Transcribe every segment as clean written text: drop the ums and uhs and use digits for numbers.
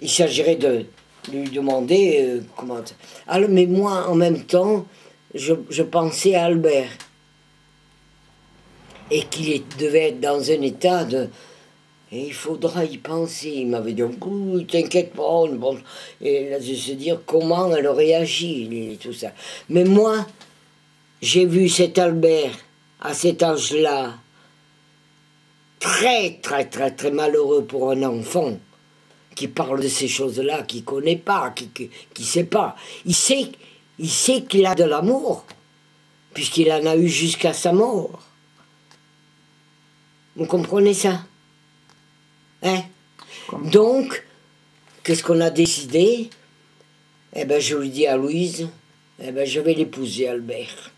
il s'agirait de lui demander comment... Alors, mais moi, en même temps, je pensais à Albert. Et qu'il devait être dans un état de... Et il faudra y penser. Il m'avait dit, t'inquiète pas. Bon. Et là, de se dire comment elle réagit et tout ça. Mais moi, j'ai vu cet Albert, à cet âge-là, très, très, très, très malheureux pour un enfant qui parle de ces choses-là, qui ne connaît pas, qui ne sait pas. Il sait qu'il a de l'amour, puisqu'il en a eu jusqu'à sa mort. Vous comprenez ça? Hein? Donc, qu'est-ce qu'on a décidé? Eh bien, je lui dis à Louise, eh ben, je vais l'épouser, Albert.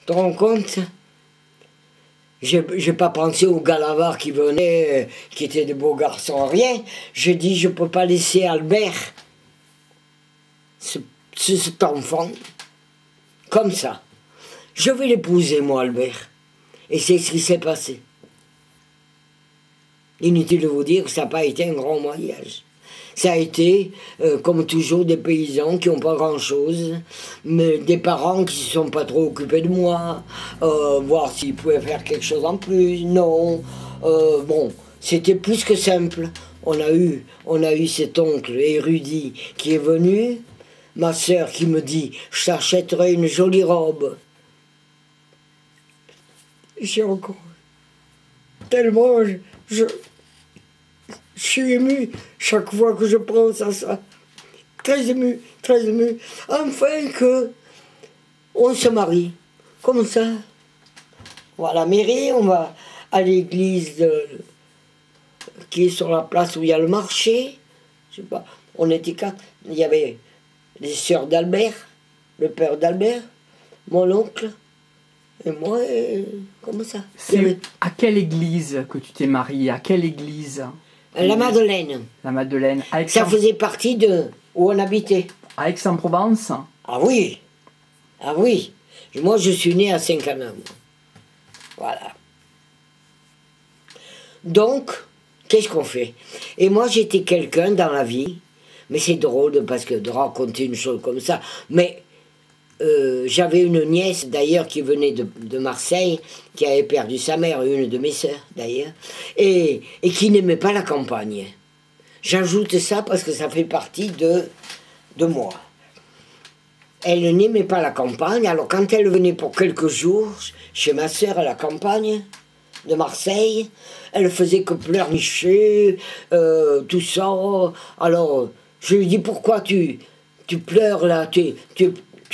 Tu te rends compte? J'ai pas pensé aux Galavard qui venaient, qui étaient de beaux garçons, rien. J'ai dit, je peux pas laisser Albert, cet enfant, comme ça. Je vais l'épouser, moi, Albert. Et c'est ce qui s'est passé. Inutile de vous dire que ça n'a pas été un grand mariage. Ça a été, comme toujours, des paysans qui n'ont pas grand-chose, mais des parents qui ne se sont pas trop occupés de moi, voir s'ils pouvaient faire quelque chose en plus. Non. Bon, c'était plus que simple. On a eu cet oncle érudit qui est venu, ma sœur qui me dit « Je t'achèterai une jolie robe ». J'ai encore... Tellement je suis ému chaque fois que je pense à ça. Très ému, très ému. Enfin on se marie, comme ça. On va à la mairie, on va à l'église qui est sur la place où il y a le marché. Je sais pas, on était quatre. Il y avait les sœurs d'Albert, le père d'Albert, mon oncle, et moi, comme ça. C'est à quelle église que tu t'es mariée? À quelle église? La Madeleine. La Madeleine. Ça faisait partie de où on habitait. À Aix-en-Provence? Ah oui. Ah oui. Moi, je suis né à Saint-Canin. Voilà. Donc, qu'est-ce qu'on fait? Et moi, j'étais quelqu'un dans la vie, mais c'est drôle parce que de raconter une chose comme ça, mais j'avais une nièce d'ailleurs qui venait de Marseille, qui avait perdu sa mère, une de mes sœurs d'ailleurs, et qui n'aimait pas la campagne. J'ajoute ça parce que ça fait partie de moi. Elle n'aimait pas la campagne, alors quand elle venait pour quelques jours chez ma sœur à la campagne de Marseille, elle faisait que pleurnicher, tout ça. Alors je lui dis, pourquoi tu pleures là, tu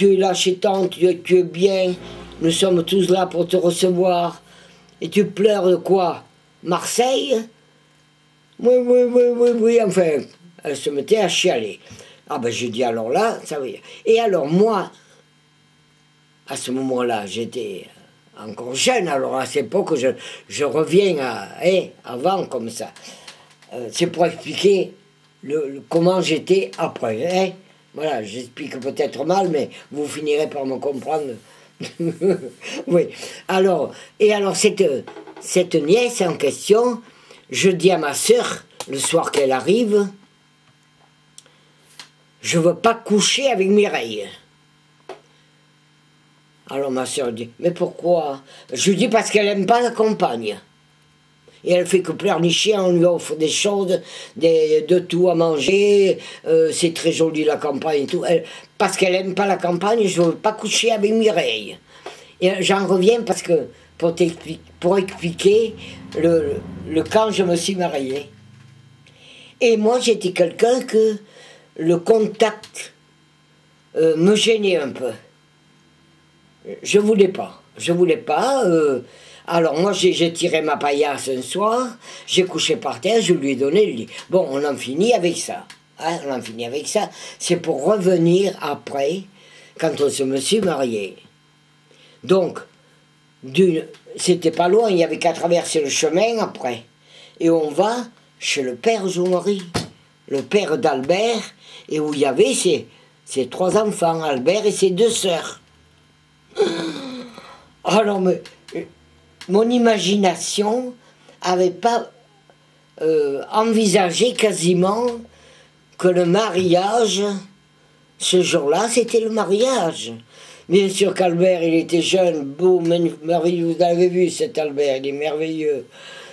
es là chez tante, tu es bien, nous sommes tous là pour te recevoir. Et tu pleures de quoi? Marseille? Oui, enfin, elle se mettait à chialer. Ah ben je dis alors là, ça veut dire. Et alors moi, à ce moment-là, j'étais encore jeune, alors à cette époque, je reviens avant comme ça. C'est pour expliquer comment j'étais après, hein. Voilà, j'explique peut-être mal, mais vous finirez par me comprendre. Oui. Alors, cette nièce en question, je dis à ma sœur, le soir qu'elle arrive, je ne veux pas coucher avec Mireille. Alors ma sœur dit, mais pourquoi? Je lui dis, parce qu'elle n'aime pas la campagne. Et elle fait que pleurnicher, on lui offre des choses, de tout à manger, c'est très joli la campagne et tout. Parce qu'elle n'aime pas la campagne, je ne veux pas coucher avec Mireille. Et j'en reviens parce que, pour expliquer quand je me suis mariée. Et moi, j'étais quelqu'un que le contact me gênait un peu. Je voulais pas. Alors moi, j'ai tiré ma paillasse un soir, j'ai couché par terre, je lui ai donné le lit. Bon, on en finit avec ça. Hein, on en finit avec ça. C'est pour revenir après, quand on se me suis marié. Donc, c'était pas loin, il n'y avait qu'à traverser le chemin après. Et on va chez le père Jean-Marie, le père d'Albert, et où il y avait ses 3 enfants, Albert et ses 2 sœurs. Alors, mon imagination n'avait pas envisagé quasiment que le mariage, ce jour-là, c'était le mariage. Bien sûr qu'Albert, il était jeune, beau, merveilleux. Vous l'avez vu, cet Albert, il est merveilleux.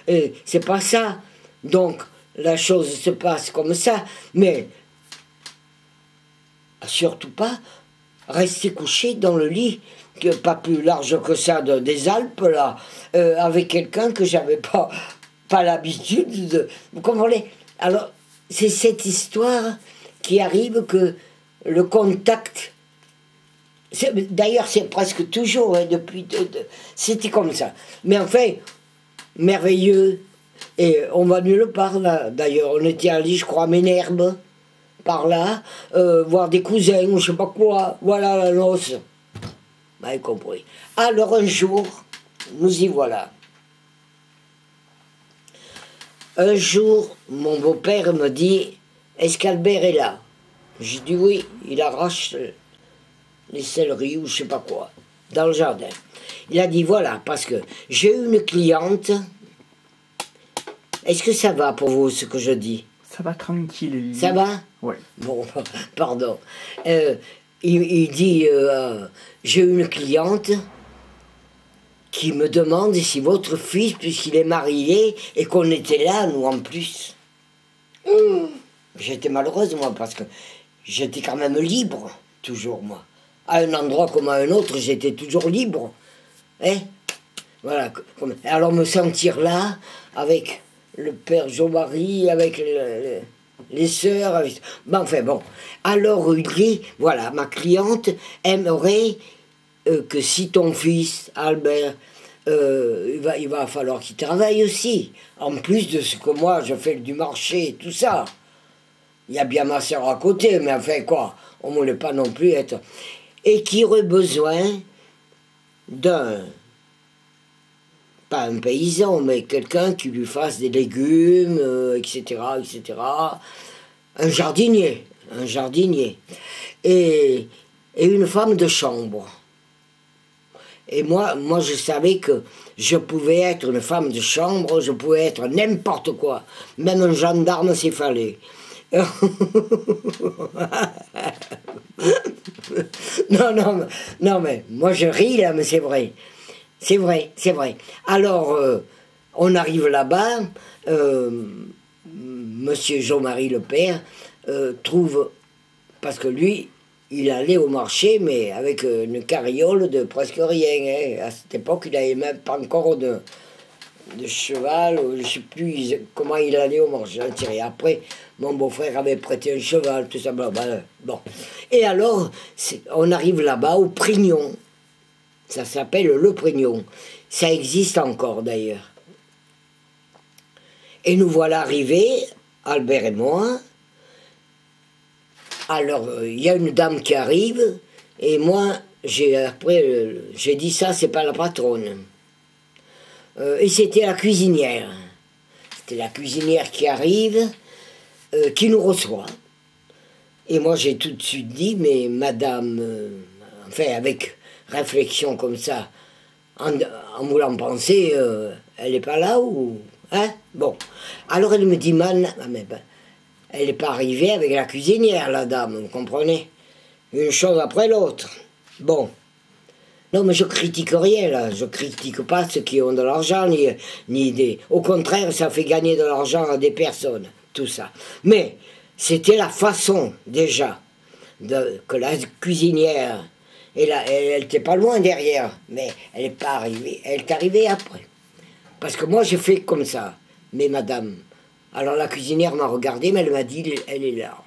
Et c'est pas ça. Donc, la chose se passe comme ça. Mais, surtout pas, rester couché dans le lit, que pas plus large que ça des Alpes, là, avec quelqu'un que j'avais pas l'habitude de... Vous comprenez? Alors, c'est cette histoire qui arrive que le contact... D'ailleurs, c'est presque toujours, hein, depuis... C'était comme ça. Mais enfin, merveilleux. Et on va nulle part, là. D'ailleurs, on était allé, je crois, à Ménherbe, par là, voir des cousins ou je sais pas quoi. Voilà la noce. Vous m'avez compris. Alors, un jour, nous y voilà. Un jour, mon beau-père me dit, est-ce qu'Albert est là? J'ai dit oui, il arrache les céleris ou je sais pas quoi, dans le jardin. Il a dit voilà, parce que j'ai eu une cliente. Est-ce que ça va pour vous, ce que je dis? Ça va tranquille, Lily. Ça va? Oui. Bon, pardon. Il dit, j'ai eu une cliente qui me demande si votre fils, puisqu'il est marié, et qu'on était là, nous en plus. J'étais malheureuse, moi, parce que j'étais quand même libre, toujours, moi. À un endroit comme à un autre, j'étais toujours libre. Hein? Voilà. Alors me sentir là, avec le père Jean-Marie, avec les sœurs, avec... Ben, enfin bon. Alors il dit, voilà, ma cliente aimerait que si ton fils, Albert, il va falloir qu'il travaille aussi, en plus de ce que moi je fais du marché et tout ça. Il y a bien ma sœur à côté, mais enfin quoi, on ne voulait pas non plus être... Et qui aurait besoin d'un, pas un paysan, mais quelqu'un qui lui fasse des légumes, etc., etc. Un jardinier. Et une femme de chambre. Et moi, je savais que je pouvais être une femme de chambre, je pouvais être n'importe quoi, même un gendarme s'il fallait. non, mais moi je ris là, mais c'est vrai. C'est vrai. Alors, on arrive là-bas, monsieur Jean-Marie le père trouve, parce que lui, il allait au marché, mais avec une carriole de presque rien. Hein. À cette époque, il n'avait même pas encore de cheval, je ne sais plus comment il allait au marché. Après, mon beau-frère avait prêté un cheval, tout ça. Bon. Et alors, on arrive là-bas au Prignon. Ça s'appelle le Prignon. Ça existe encore d'ailleurs. Et nous voilà arrivés, Albert et moi. Alors, il y a une dame qui arrive, et moi, j'ai dit ça, c'est pas la patronne. Et c'était la cuisinière. C'était la cuisinière qui arrive, qui nous reçoit. Et moi, j'ai tout de suite dit, mais madame, enfin, avec réflexion comme ça, en voulant penser, elle n'est pas là ou... Hein? Bon. Alors elle me dit, elle n'est pas arrivée avec la cuisinière, la dame, vous comprenez? Une chose après l'autre. Bon. Non, mais je critique rien, là. Je critique pas ceux qui ont de l'argent, ni des... Au contraire, ça fait gagner de l'argent à des personnes, tout ça. Mais c'était la façon, déjà, que la cuisinière... elle n'était pas loin derrière, mais elle n'est pas arrivée. Elle est arrivée après. Parce que moi, j'ai fait comme ça. Mais madame... Alors la cuisinière m'a regardé, mais elle m'a dit, elle est là.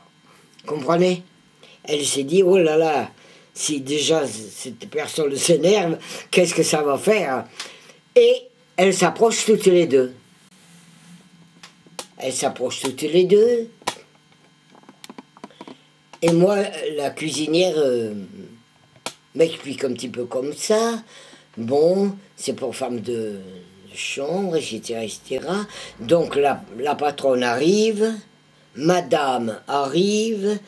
Comprenez? Elle s'est dit, oh là là, si déjà cette personne s'énerve, qu'est-ce que ça va faire? Et elles s'approchent toutes les deux. Et moi, la cuisinière m'explique un petit peu comme ça. Bon, c'est pour femme de chambre, etc., etc. Donc la patronne arrive, madame arrive,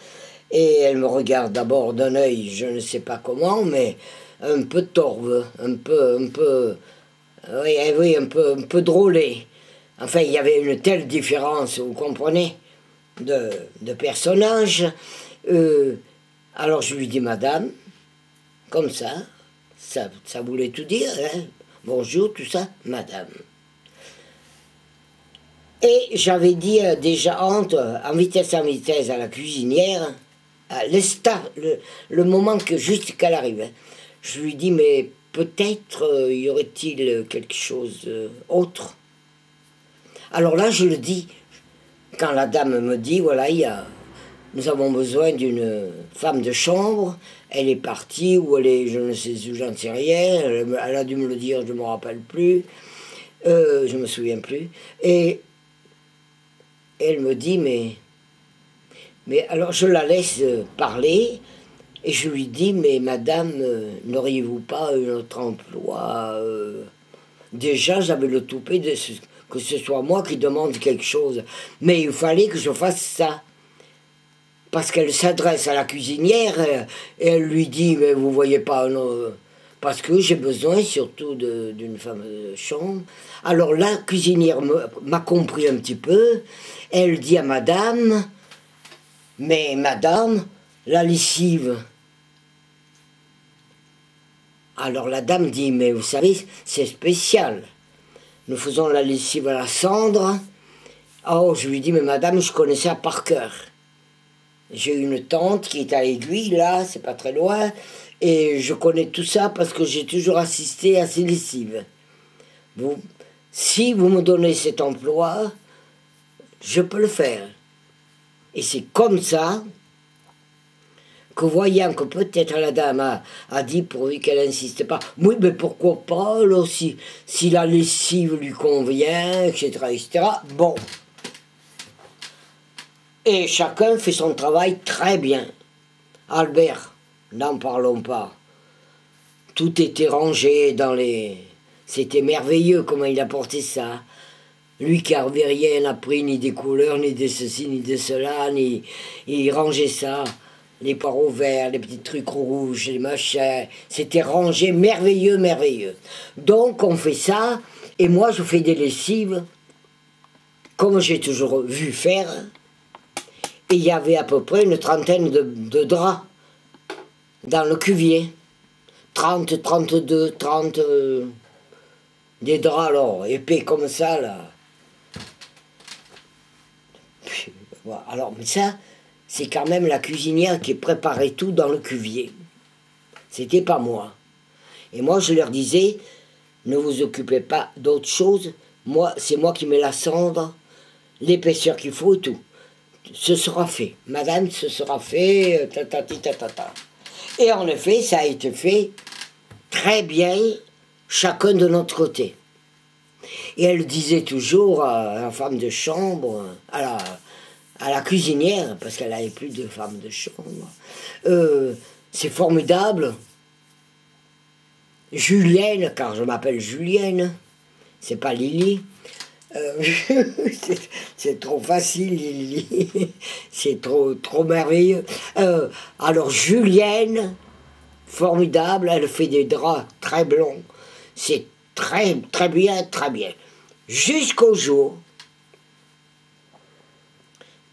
et elle me regarde d'abord d'un œil, je ne sais pas comment, mais un peu torve, un peu drôlé. Enfin, il y avait une telle différence, vous comprenez? de personnages. Alors je lui dis madame, comme ça voulait tout dire, hein. Bonjour, tout ça, madame. Et j'avais dit déjà en vitesse à la cuisinière, à le moment que juste qu'elle arrive, hein, je lui dis mais peut-être y aurait-il quelque chose autre. Alors là je le dis, quand la dame me dit voilà nous avons besoin d'une femme de chambre, elle est partie, ou elle est, je ne sais où, j'en sais rien, elle a dû me le dire, je ne me rappelle plus, je me souviens plus, et elle me dit, mais alors je la laisse parler, et je lui dis, mais madame, n'auriez-vous pas un autre emploi Déjà, j'avais le toupet que ce soit moi qui demande quelque chose, mais il fallait que je fasse ça. Parce qu'elle s'adresse à la cuisinière et elle lui dit, mais vous voyez pas, non, parce que j'ai besoin surtout d'une femme de chambre. Alors la cuisinière m'a compris un petit peu. Elle dit à madame, mais madame, la lessive. Alors la dame dit, mais vous savez, c'est spécial. Nous faisons la lessive à la cendre. Oh, je lui dis, mais madame, je connais ça par cœur. J'ai une tante qui est à Aiguille, là, c'est pas très loin, et je connais tout ça parce que j'ai toujours assisté à ces lessives. Si vous me donnez cet emploi, je peux le faire. Et c'est comme ça que, voyant que peut-être la dame a dit, pourvu qu'elle n'insiste pas, oui, mais pourquoi pas, là, si la lessive lui convient, etc., etc., bon. Et chacun fait son travail très bien. Albert, n'en parlons pas. Tout était rangé dans les... C'était merveilleux comment il apportait ça. Lui qui n'avait rien appris, ni des couleurs, ni de ceci, ni de cela, il rangeait ça. Les poireaux verts, les petits trucs rouges, les machins. C'était rangé, merveilleux, merveilleux. Donc on fait ça, et moi je fais des lessives, comme j'ai toujours vu faire. Et il y avait à peu près une trentaine de draps dans le cuvier. 30, 32, 30... des draps, alors, épais comme ça, là. Puis, voilà. Alors, mais ça, c'est quand même la cuisinière qui préparait tout dans le cuvier. C'était pas moi. Et moi, je leur disais, ne vous occupez pas d'autre chose. Moi, c'est moi qui mets la cendre, l'épaisseur qu'il faut et tout. Ce sera fait. Madame, ce sera fait, ta. Et en effet, ça a été fait très bien, chacun de notre côté. Et elle disait toujours à la femme de chambre, à la cuisinière, parce qu'elle n'avait plus de femme de chambre, c'est formidable. Julienne, car je m'appelle Julienne, c'est pas Lily. C'est trop facile, Lily. C'est trop merveilleux. Alors Julienne, formidable, elle fait des draps très blonds. C'est très bien, très bien. Jusqu'au jour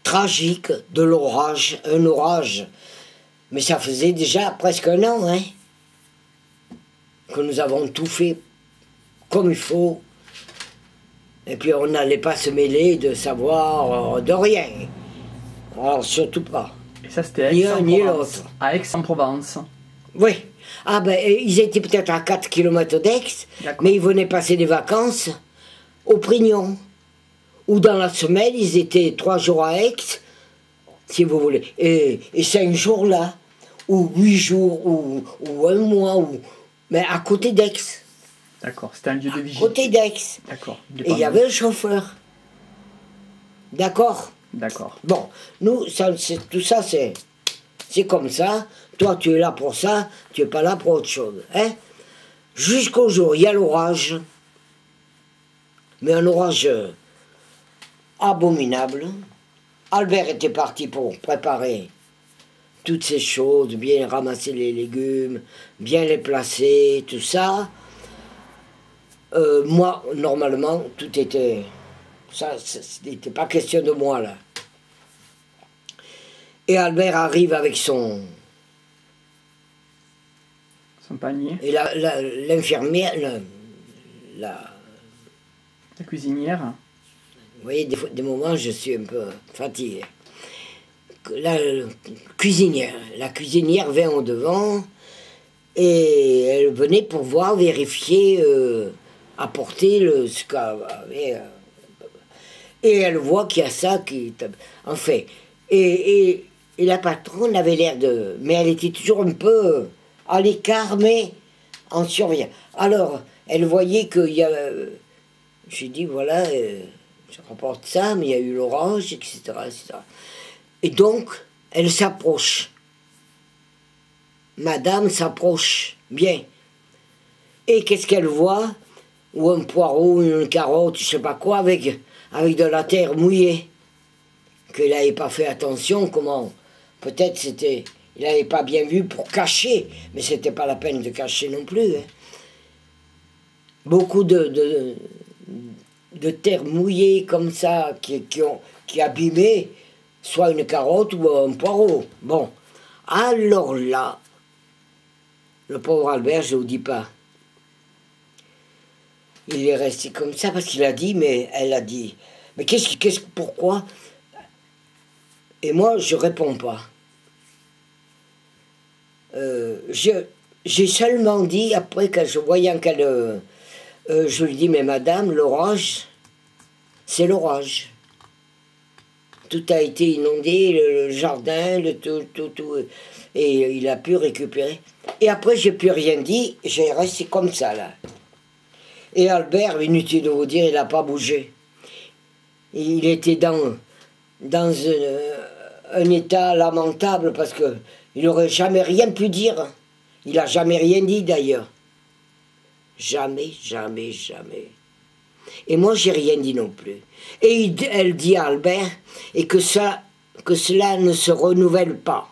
tragique de l'orage, un orage. Mais ça faisait déjà presque un an, hein, que nous avons tout fait comme il faut. Et puis on n'allait pas se mêler de savoir de rien. Alors surtout pas. Et ça c'était Ni un ni l'autre. À Aix-en-Provence. Oui. Ah ben ils étaient peut-être à 4 km d'Aix, mais ils venaient passer des vacances au Prignon. Ou dans la semaine, ils étaient 3 jours à Aix, si vous voulez. Et 5 jours là, ou 8 jours, ou un mois, mais à côté d'Aix. D'accord, c'était un lieu de vigile. Côté d'Aix. D'accord. Et il y avait un chauffeur. D'accord. D'accord. Bon, nous, tout ça, c'est comme ça. Toi, tu es là pour ça, tu n'es pas là pour autre chose. Hein? Jusqu'au jour, il y a l'orage. Mais un orage abominable. Albert était parti pour préparer toutes ces choses, bien ramasser les légumes, bien les placer, tout ça. Moi, normalement, tout était... Ça, c'était pas question de moi, là. Et Albert arrive avec son... Son panier. Et l'infirmière, la... La cuisinière. Vous voyez, des moments, je suis un peu fatigué. La cuisinière vient au devant et elle venait pour voir, vérifier, apporter ce qu'elle avait. Et elle voit qu'il y a ça qui... En fait, et la patronne avait l'air de... Mais elle était toujours un peu à l'écart, mais en surveillant. Alors, elle voyait qu'il y a... J'ai dit, voilà, je rapporte ça, mais il y a eu l'orange, etc., etc. Et donc, elle s'approche. Madame s'approche, bien. Et qu'est-ce qu'elle voit? Ou un poireau, une carotte, je sais pas quoi, avec de la terre mouillée. Qu'il n'avait pas fait attention, comment... Peut-être c'était... Il n'avait pas bien vu pour cacher, mais c'était pas la peine de cacher non plus. Hein. Beaucoup de terre mouillée comme ça, qui abîmait soit une carotte ou un poireau. Bon, alors là, le pauvre Albert, je ne vous dis pas, il est resté comme ça parce qu'il a dit, mais elle a dit, mais pourquoi? Et moi, je réponds pas. J'ai seulement dit, après que je voyais qu'elle... je lui dis, mais madame, l'orage, c'est l'orage. Tout a été inondé, le jardin, tout. Et il a pu récupérer. Et après, j'ai plus rien dit, j'ai resté comme ça, là. Et Albert, inutile de vous dire, il n'a pas bougé. Il était dans un état lamentable parce qu'il n'aurait jamais rien pu dire. Il n'a jamais rien dit, d'ailleurs. Jamais, jamais, jamais. Et moi, j'ai rien dit non plus. Et elle dit à Albert et que cela ne se renouvelle pas.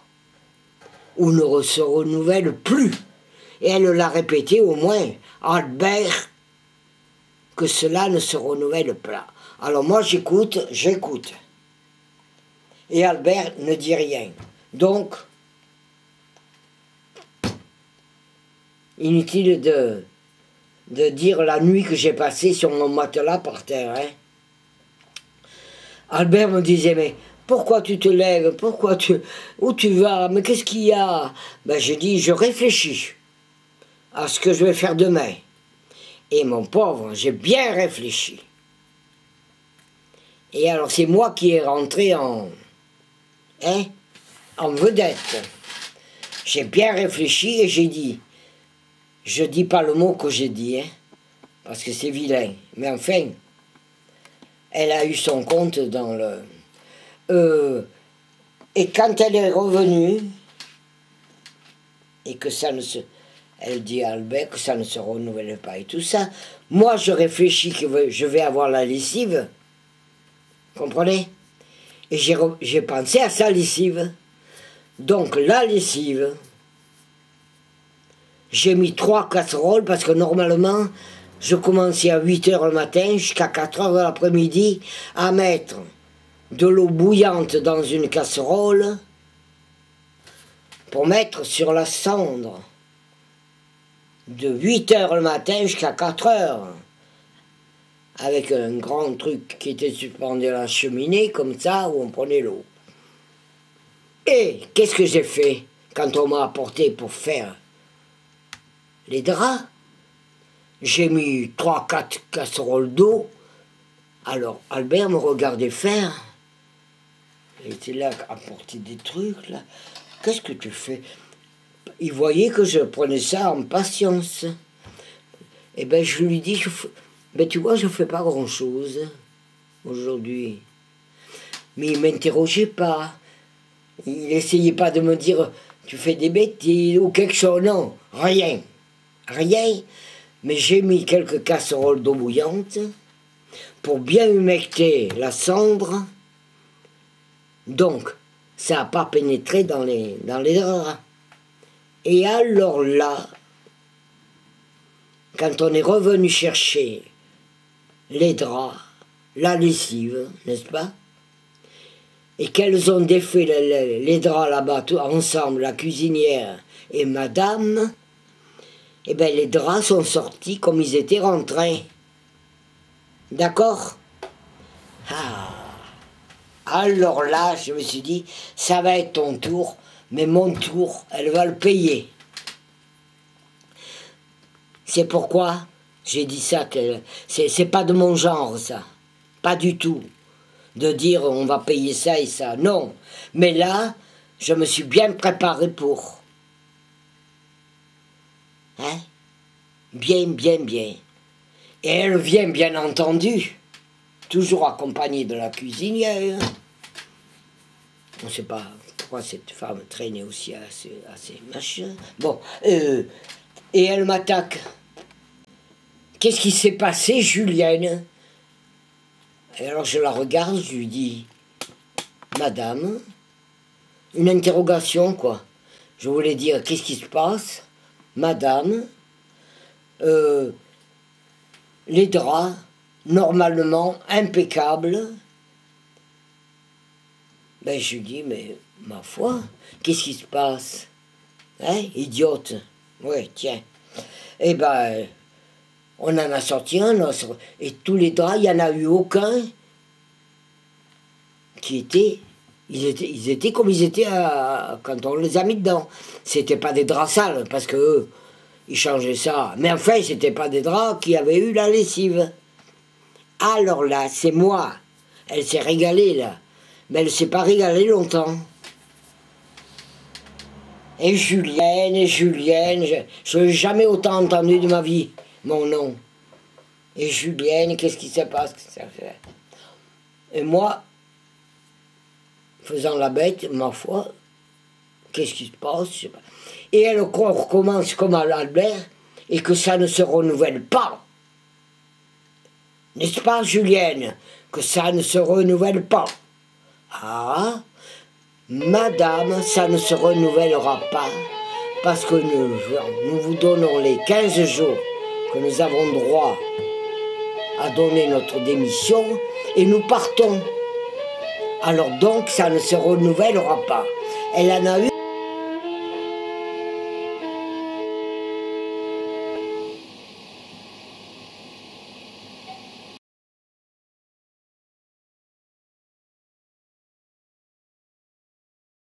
Ou ne se renouvelle plus. Et elle l'a répété au moins, Albert, que cela ne se renouvelle pas. Alors moi, j'écoute. Et Albert ne dit rien. Donc, inutile de dire la nuit que j'ai passée sur mon matelas par terre. Hein. Albert me disait, mais pourquoi tu te lèves? Où tu vas? Mais qu'est-ce qu'il y a? Ben, j'ai dit, je réfléchis à ce que je vais faire demain. Et mon pauvre, j'ai bien réfléchi. Et alors, c'est moi qui ai rentré en vedette. J'ai bien réfléchi et j'ai dit, je dis pas le mot que j'ai dit, hein, parce que c'est vilain. Mais enfin, elle a eu son compte dans le... et quand elle est revenue, et que ça ne se... Elle dit à Albert que ça ne se renouvelle pas et tout ça. Moi, je réfléchis que je vais avoir la lessive. Comprenez? Et j'ai pensé à sa lessive. Donc, la lessive... J'ai mis 3 casseroles parce que normalement, je commençais à 8h le matin jusqu'à 4h de l'après-midi à mettre de l'eau bouillante dans une casserole pour mettre sur la cendre de 8h le matin jusqu'à 4h avec un grand truc qui était suspendu à la cheminée comme ça où on prenait l'eau. Et qu'est-ce que j'ai fait quand on m'a apporté pour faire les draps? J'ai mis 3-4 casseroles d'eau. Alors, Albert me regardait faire. Il était là à porter des trucs, là. Qu'est-ce que tu fais? Il voyait que je prenais ça en patience. Et ben, je lui dis, ben, tu vois, je ne fais pas grand-chose aujourd'hui. Mais il ne m'interrogeait pas. Il n'essayait pas de me dire, tu fais des bêtises ou quelque chose. Non, rien. Rien, mais j'ai mis quelques casseroles d'eau bouillante pour bien humecter la cendre. Donc, ça n'a pas pénétré dans les draps. Et alors là, quand on est revenu chercher les draps, la lessive, n'est-ce pas? et qu'elles ont défait les draps là-bas, ensemble, la cuisinière et madame, eh bien les draps sont sortis comme ils étaient rentrés. D'accord? Ah. Alors là, je me suis dit, ça va être ton tour, mais mon tour, elle va le payer. C'est pourquoi j'ai dit ça, que c'est pas de mon genre, ça. Pas du tout. De dire, on va payer ça et ça. Non. Mais là, je me suis bien préparé pour. Hein? Bien, bien, bien. Et elle vient, bien entendu, toujours accompagnée de la cuisinière. On ne sait pas pourquoi cette femme traînait aussi à ces machins. Bon, et elle m'attaque. Qu'est-ce qui s'est passé, Julienne? Et alors je la regarde, je lui dis, Madame, une interrogation, quoi. Je voulais dire, qu'est-ce qui se passe? Madame, les draps, normalement impeccables. Ben, je lui dis, mais ma foi, qu'est-ce qui se passe? Hein, idiote? Ouais, tiens. Eh ben, on en a sorti un, et tous les draps, il n'y en a eu aucun qui était... Ils étaient comme ils étaient quand on les a mis dedans. C'était pas des draps sales, parce que eux, ils changeaient ça. Mais enfin, c'était pas des draps qui avaient eu la lessive. Alors là, c'est moi. Elle s'est régalée, là. Mais elle ne s'est pas régalée longtemps. Et Julienne, je n'ai jamais autant entendu de ma vie, mon nom. Et Julienne, qu'est-ce qui se passe? Et moi, faisant la bête, ma foi, qu'est-ce qui se passe? Je sais pas. Et elle recommence comme à l'Albert, et que ça ne se renouvelle pas. N'est-ce pas, Julienne? Que ça ne se renouvelle pas. Ah, Madame, ça ne se renouvellera pas, parce que nous vous donnons les 15 jours que nous avons droit à donner notre démission, et nous partons. Alors donc, ça ne se renouvellera pas. Elle en a eu